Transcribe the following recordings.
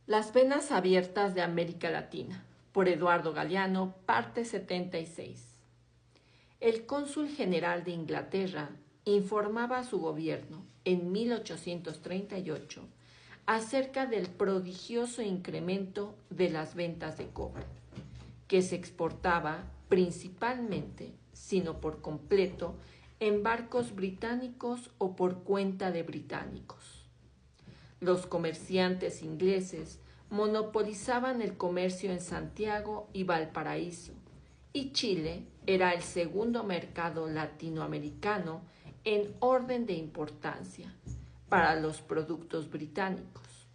Las venas abiertas de América Latina, por Eduardo Galeano, parte 76. El cónsul general de Inglaterra informaba a su gobierno en 1838 acerca del prodigioso incremento de las ventas de cobre, que se exportaba principalmente, sino por completo, en barcos británicos o por cuenta de británicos. Los comerciantes ingleses monopolizaban el comercio en Santiago y Valparaíso, y Chile era el segundo mercado latinoamericano en orden de importancia para los productos británicos.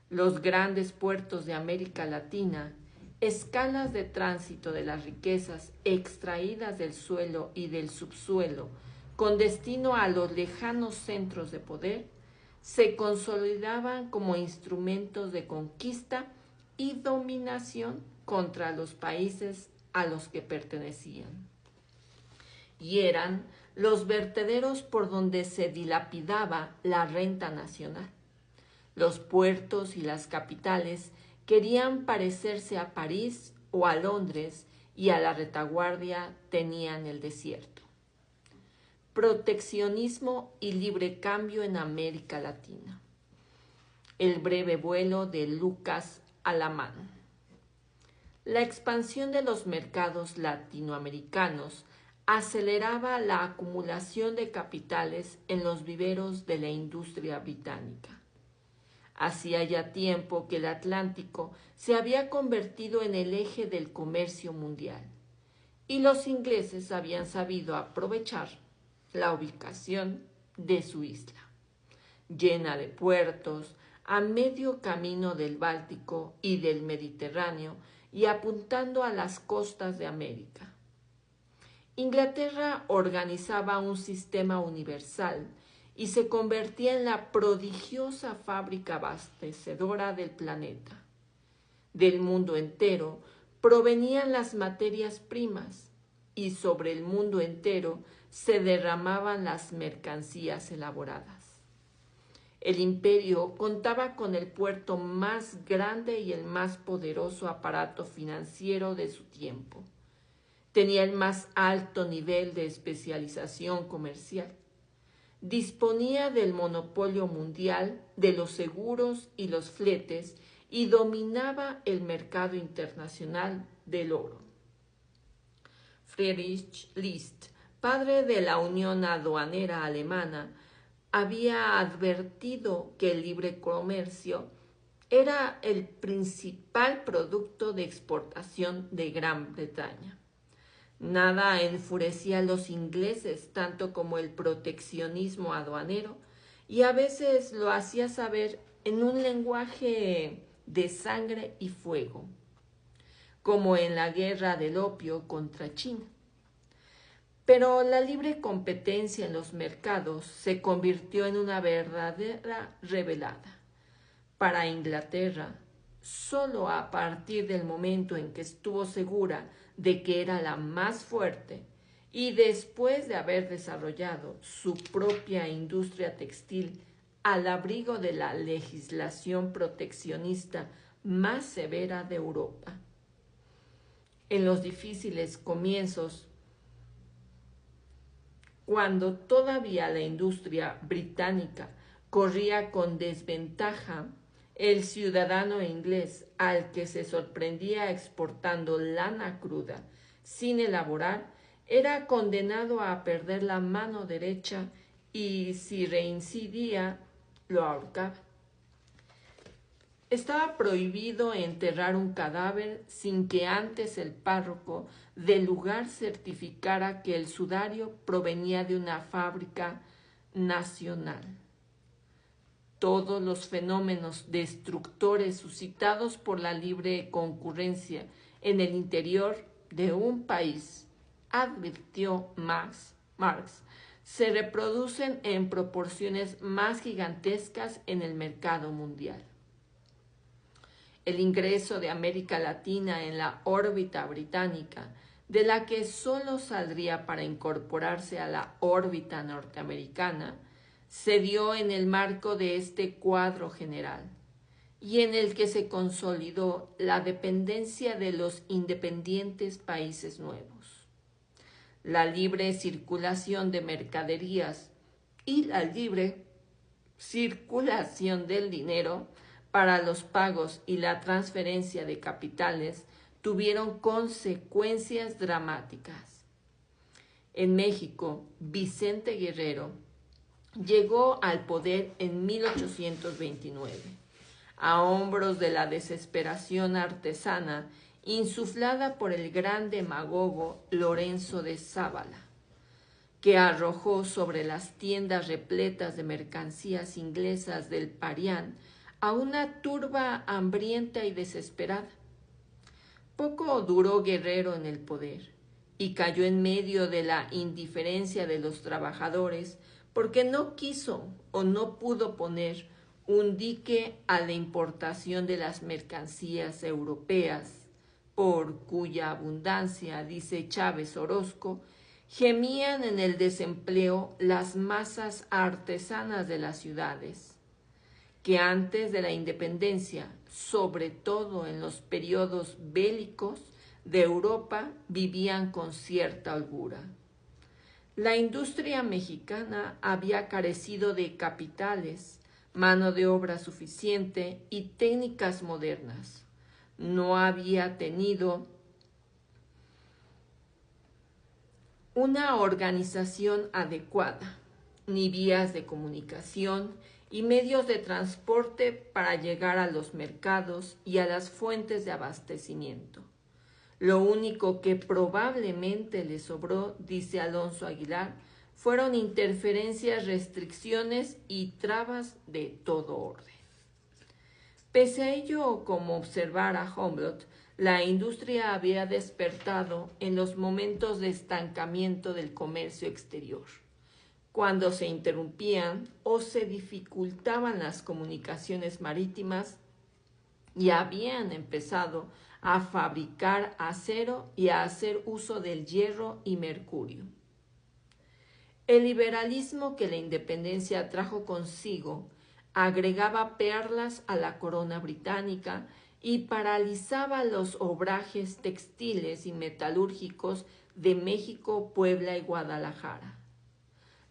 Los grandes puertos de América Latina, escalas de tránsito de las riquezas extraídas del suelo y del subsuelo con destino a los lejanos centros de poder, se consolidaban como instrumentos de conquista y dominación contra los países a los que pertenecían. Y eran los vertederos por donde se dilapidaba la renta nacional. Los puertos y las capitales querían parecerse a París o a Londres y a la retaguardia tenían el desierto. Proteccionismo y libre cambio en América Latina. El breve vuelo de Lucas Alamán. La expansión de los mercados latinoamericanos aceleraba la acumulación de capitales en los viveros de la industria británica. Hacía ya tiempo que el Atlántico se había convertido en el eje del comercio mundial, y los ingleses habían sabido aprovechar la ubicación de su isla, llena de puertos, a medio camino del Báltico y del Mediterráneo y apuntando a las costas de América. Inglaterra organizaba un sistema universal y se convertía en la prodigiosa fábrica abastecedora del planeta. Del mundo entero provenían las materias primas y sobre el mundo entero se derramaban las mercancías elaboradas. El imperio contaba con el puerto más grande y el más poderoso aparato financiero de su tiempo. Tenía el más alto nivel de especialización comercial. Disponía del monopolio mundial de los seguros y los fletes y dominaba el mercado internacional del oro. Friedrich List, padre de la Unión Aduanera Alemana, había advertido que el libre comercio era el principal producto de exportación de Gran Bretaña. Nada enfurecía a los ingleses tanto como el proteccionismo aduanero, y a veces lo hacía saber en un lenguaje de sangre y fuego, como en la guerra del opio contra China. Pero la libre competencia en los mercados se convirtió en una verdadera rebelada. Para Inglaterra, solo a partir del momento en que estuvo segura de que era la más fuerte y después de haber desarrollado su propia industria textil al abrigo de la legislación proteccionista más severa de Europa. En los difíciles comienzos, cuando todavía la industria británica corría con desventaja, el ciudadano inglés, al que se sorprendía exportando lana cruda sin elaborar, era condenado a perder la mano derecha y, si reincidía, lo ahorcaba. Estaba prohibido enterrar un cadáver sin que antes el párroco del lugar certificara que el sudario provenía de una fábrica nacional. Todos los fenómenos destructores suscitados por la libre concurrencia en el interior de un país, advirtió Marx, se reproducen en proporciones más gigantescas en el mercado mundial. El ingreso de América Latina en la órbita británica, de la que solo saldría para incorporarse a la órbita norteamericana, se dio en el marco de este cuadro general. y en el que se consolidó la dependencia de los independientes países nuevos. La libre circulación de mercaderías y la libre circulación del dinero para los pagos y la transferencia de capitales tuvieron consecuencias dramáticas. En México, Vicente Guerrero llegó al poder en 1829, a hombros de la desesperación artesana insuflada por el gran demagogo Lorenzo de Zábala, que arrojó sobre las tiendas repletas de mercancías inglesas del Parián a una turba hambrienta y desesperada. Poco duró Guerrero en el poder y cayó en medio de la indiferencia de los trabajadores porque no quiso o no pudo poner un dique a la importación de las mercancías europeas, por cuya abundancia, dice Chávez Orozco, gemían en el desempleo las masas artesanas de las ciudades, que antes de la independencia, sobre todo en los periodos bélicos de Europa, vivían con cierta holgura. La industria mexicana había carecido de capitales, mano de obra suficiente y técnicas modernas. No había tenido una organización adecuada, ni vías de comunicación y medios de transporte para llegar a los mercados y a las fuentes de abastecimiento. Lo único que probablemente le sobró, dice Alonso Aguilar, fueron interferencias, restricciones y trabas de todo orden. Pese a ello, como observara Humboldt, la industria había despertado en los momentos de estancamiento del comercio exterior, cuando se interrumpían o se dificultaban las comunicaciones marítimas y habían empezado a fabricar acero y a hacer uso del hierro y mercurio. El liberalismo que la independencia trajo consigo agregaba perlas a la corona británica y paralizaba los obrajes textiles y metalúrgicos de México, Puebla y Guadalajara.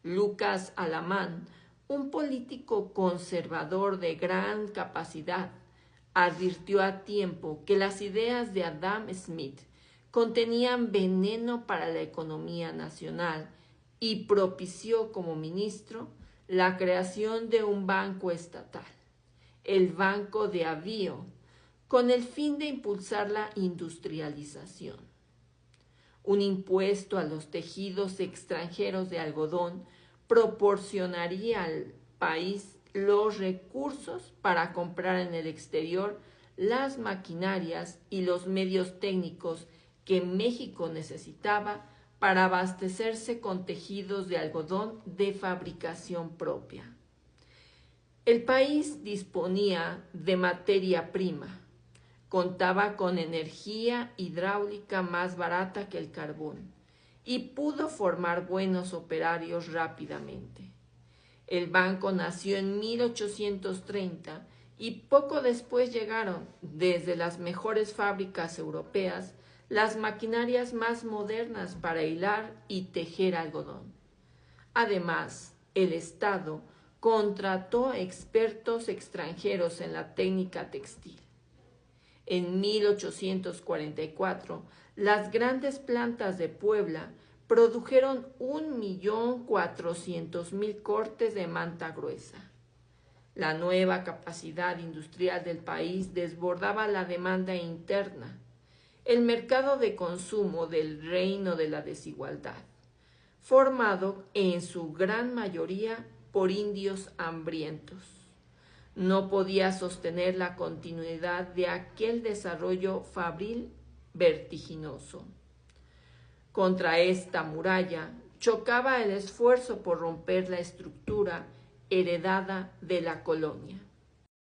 Lucas Alamán, un político conservador de gran capacidad, advirtió a tiempo que las ideas de Adam Smith contenían veneno para la economía nacional y propició como ministro la creación de un banco estatal, el Banco de Avío, con el fin de impulsar la industrialización. Un impuesto a los tejidos extranjeros de algodón proporcionaría al país los recursos para comprar en el exterior las maquinarias y los medios técnicos que México necesitaba para abastecerse con tejidos de algodón de fabricación propia. El país disponía de materia prima, contaba con energía hidráulica más barata que el carbón y pudo formar buenos operarios rápidamente. El banco nació en 1830 y poco después llegaron, desde las mejores fábricas europeas, las maquinarias más modernas para hilar y tejer algodón. Además, el Estado contrató expertos extranjeros en la técnica textil. En 1844, las grandes plantas de Puebla produjeron 1.400.000 cortes de manta gruesa. La nueva capacidad industrial del país desbordaba la demanda interna, el mercado de consumo del reino de la desigualdad, formado en su gran mayoría por indios hambrientos. No podía sostener la continuidad de aquel desarrollo fabril vertiginoso. Contra esta muralla chocaba el esfuerzo por romper la estructura heredada de la colonia.